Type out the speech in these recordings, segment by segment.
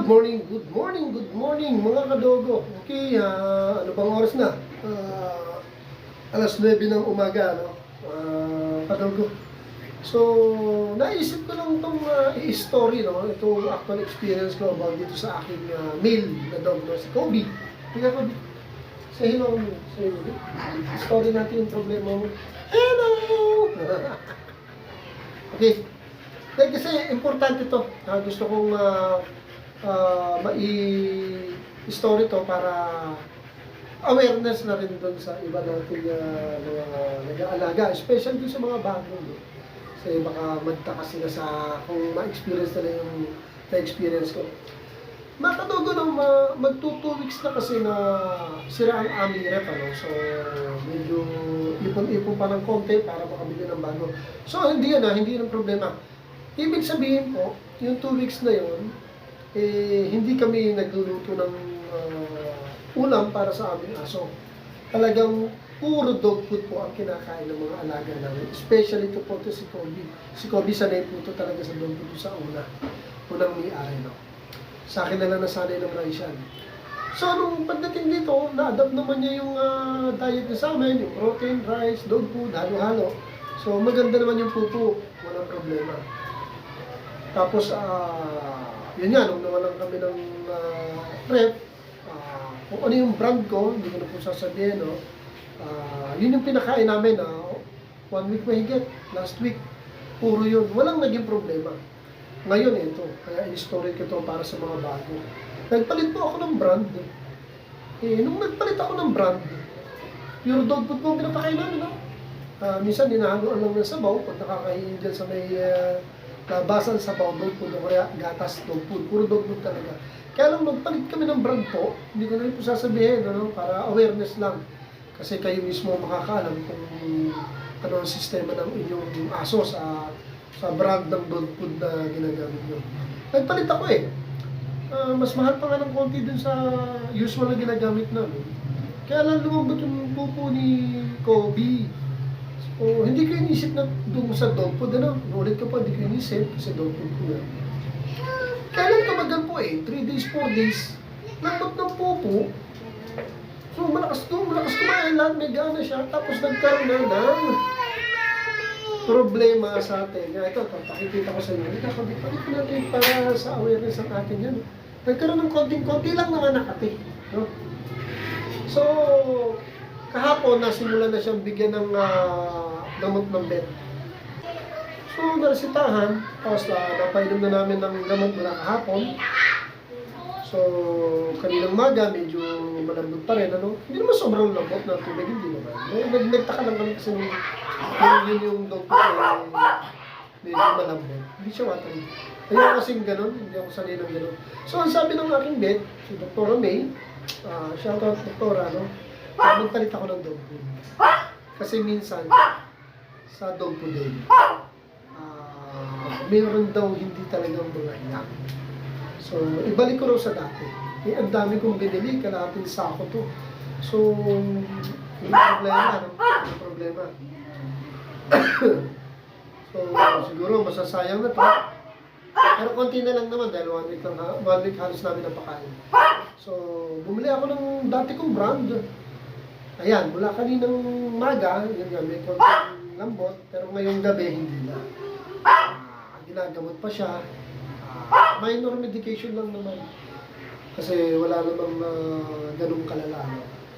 good morning mga kadogo. Okay, ano bang oras na? Alas 9 ng umaga, no? Kadogo. So, naisip ko lang itong i-story, no? Itong actual experience ko about dito sa aking male na dog, no? Si Kobe. Tingnan Kobe. Say hello mo. Say hello. Story natin yung problema mo. Hello! Okay. Kasi importante to. Gusto kong mai-story to para awareness na rin doon sa iba natin mga nag-aalaga, especially doon sa mga bago. No? Kasi baka magtaka sila sa kung ma-experience nila yung na-experience ko. Makadogo no, mag-2 weeks na kasi na sira ang aming rep, ano? So medyo ipon-ipon pa ng konti para makabili ng bago. So hindi yan hindi yan ang problema. Ibig sabihin po, yung 2 weeks na yun, hindi kami nagluluto ng ulam para sa aming aso. Talagang puro dog food po ang kinakain ng mga alaga namin. Especially ito po si Kobe. Si Kobe sanay po ito talaga sa dog food sa unang may-ari. No? Sa akin na lang nasanay ng rice yan. So, nung pagdating dito, na-adapt naman niya yung diet niya sa amin, yung protein, rice, dog food, halo-halo. So, maganda naman yung pupo. Walang problema. Tapos, yun nga, nung nawalan kami ng rep, kung ano yung brand ko, hindi ko na po sasabihin, no? Yun yung pinakain namin, 1 week mahigit, last week, puro yun. Walang naging problema. Ngayon, ito, kaya in-story ko ito para sa mga bago. Nagpalit po ako ng brand. Nung nagpalit ako ng brand, pure dog food po pinapakain namin, no? Minsan, hinahaluan lang ng sabaw, pag nakakahiin dyan sa may labasan sa dog food, o kaya gatas dog food, puro dog food talaga. Kaya lang magpalit kami ng brand po, hindi ko na rin po sasabihin, para awareness lang. Kasi kayo mismo makakaalam kung ano ang sistema ng inyong aso sa brand ng dog food na ginagamit nyo. Nagpalit ako mas mahal pa nga ng konti dun sa usual na ginagamit namin. Kaya lang lumabot yung pupo ni Kobe. O, hindi ko inisip na doon sa dog food, ulit ko pa, hindi ko inisip kasi dog food ko yan. Kaya lang tumagal po 3 days, 4 days, nagtot ng pupo. So, malakas kumain lang, may gana siya, tapos nagkaroon na ng problema sa atin. Ito, pakikita ko sa inyo. Pakikita ko natin para sa awareness ng atin yan. Nagkaroon ng konting-konti lang naman nakati. No? So, kahapon, nasimulan na siyang bigyan ng gamot ng vet. So, naresitahan, tapos napainom na namin ng gamot mula kahapon. So, kaninang maga, medyo malambot pa rin, Hindi naman sobrang lambot na tubig, hindi naman. Nagtaka lang kami kasi yun yung dog ko medyo malambot. Hindi siya watery. Ayoko kasing ganun, hindi ako sanay ng ganun. So, ang sabi ng aking vet, si Dr. May, shoutout Dr. Magpalit ako ng dog food. Kasi minsan, sa dog food din, mayroon daw hindi talagang mga iyak. So, ibalik ko raw sa dati. Ang dami kong binili, kalahating sako to. So, hindi problema, Hindi problema. So, siguro masasayang na to. Pero konti na lang naman dahil 1 week halos namin napakain. So, bumili ako ng dati kong brand. Ayan, mula kaninang maga, yun nga, may konting lambot, pero ngayong gabi, hindi na. Ginagamot pa siya. Minor medication lang naman. Kasi wala namang ganung kalala.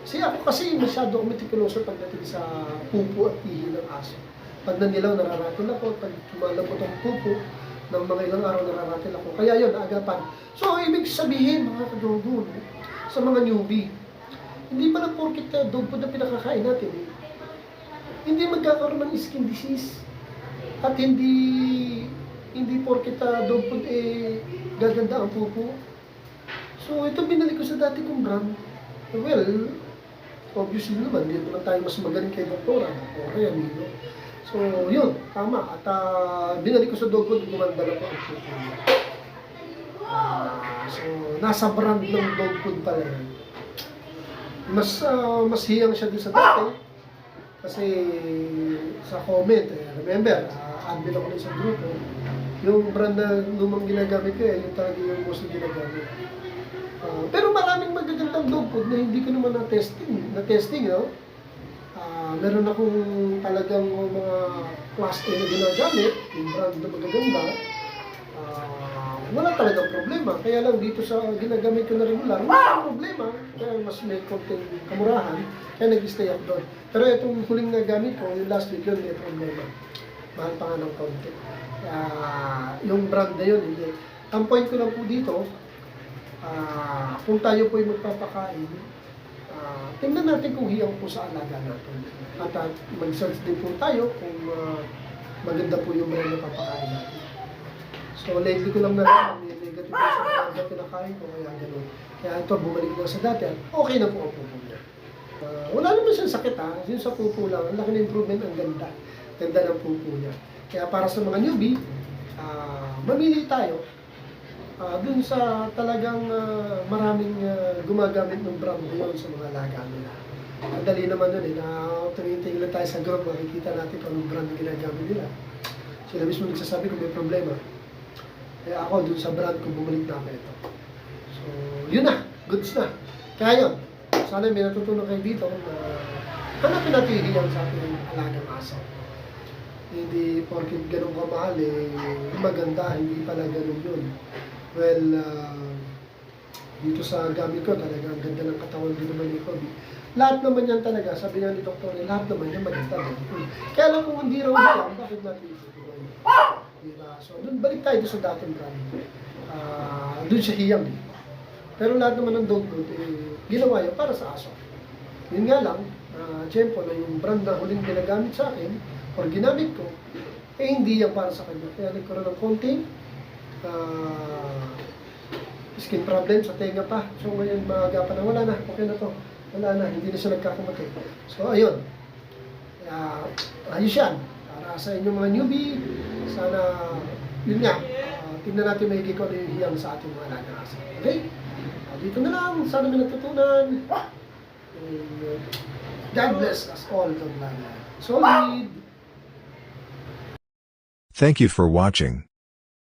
Kasi masyado akong meticuloso pagdating sa pupo at ihi ng aso. Pag nanilaw, nararatil ako. Pag tumalabot ang pupo, ng mga ilang araw nararatil ako. Kaya yun, naagapan. So, ibig sabihin, mga kadogo, sa mga newbie, hindi pa lang porkit dog food na pinakakain natin. Hindi magkakaroon ng skin disease. At hindi porkit dog food gaganda ang pupo. So, ito binalik ko sa dati kong brand. Well, obviously naman, dito na tayo mas magaling kay Doktora. O kaya Milo. So, yun, tama. At binalik ko sa dog food, gumanda na po ang pupo. So, nasa brand ng dog food pala yan. Mas hiyang siya doon sa dati. Kasi sa comment, remember, admin ako ng isang grupo, yung brand na lumang ginagamit ko, yung talaga yung most ginagamit. Pero maraming magagandang dog food na hindi ko naman na-testing, no? Meron akong talagang mga class A na ginagamit, yung brand na magaganda. Wala talagang problema. Kaya lang dito sa ginagamit ko na regular, wala problema. Kaya mas may konting kamurahan, kaya nag-stay ako doon. Pero itong huling na gamit ko, yung last week yun, may problema. Mahal pa nga ng konti. Yung brand na yun, hindi. Ang point ko lang po dito, kung tayo po yung magpapakain, tingnan natin kung hiyang po sa alaga natin. At mag-search din po tayo kung maganda po yung brand na papakain natin. So lately ko lang nalaman, may negative sa mga pinakain ko, kaya gano'n. Kaya ito, bumalik na sa dati, at okay na po ang pupo niya. Wala naman siyang sakit yung sa pupo lang, ang laki ng improvement, ang ganda. Ganda ng pupo niya. Kaya para sa mga newbie, mamili tayo dun sa talagang maraming gumagamit ng brand na yun sa mga alaga nila. Ang dali naman nun na tumitingin tayo sa group, makikita natin kung anong brand na ginagamit nila. Sila mismo nagsasabi kung may problema. Kaya ako dun sa brand ko, bumalik na ako ito. So, yun na. Goods na. Kaya yun. Sana may natutunan kayo dito na hanapin natin yung hiyang sa ating alagang aso. Hindi porkit ganun kamahal, maganda, hindi pala ganun yun. Well, dito sa gamit ko, talaga ang ganda ng katawan din naman ni Kobe. Lahat naman yan talaga, sabi nga ni Dr. Lahat naman yan maganda. Kaya lang kung hindi raw hiyang, bakit natin itutuloy? Diba? So, dun, balik tayo sa dating brand. Dun siya hiyang. Pero lahat naman ng dog food, ginawa yun para sa aso. Yun nga lang, siyempre na yung brand na huling ginagamit sa akin, or ginamit ko, hindi yan para sa kanya. Kaya nagkaroon ng konting skin problem sa tenga pa. So ngayon maagapan na, wala na, okay na to. Wala na, hindi na siya nagkakamatay. So ayun, ayos yan. Para sa inyong mga newbie, sana, yun nga, tingnan natin may kung ano yung hiyang sa ating mga alaga aso. Okay? Dito na lang, sana may natutunan. God bless us all, Solid! Thank you for watching.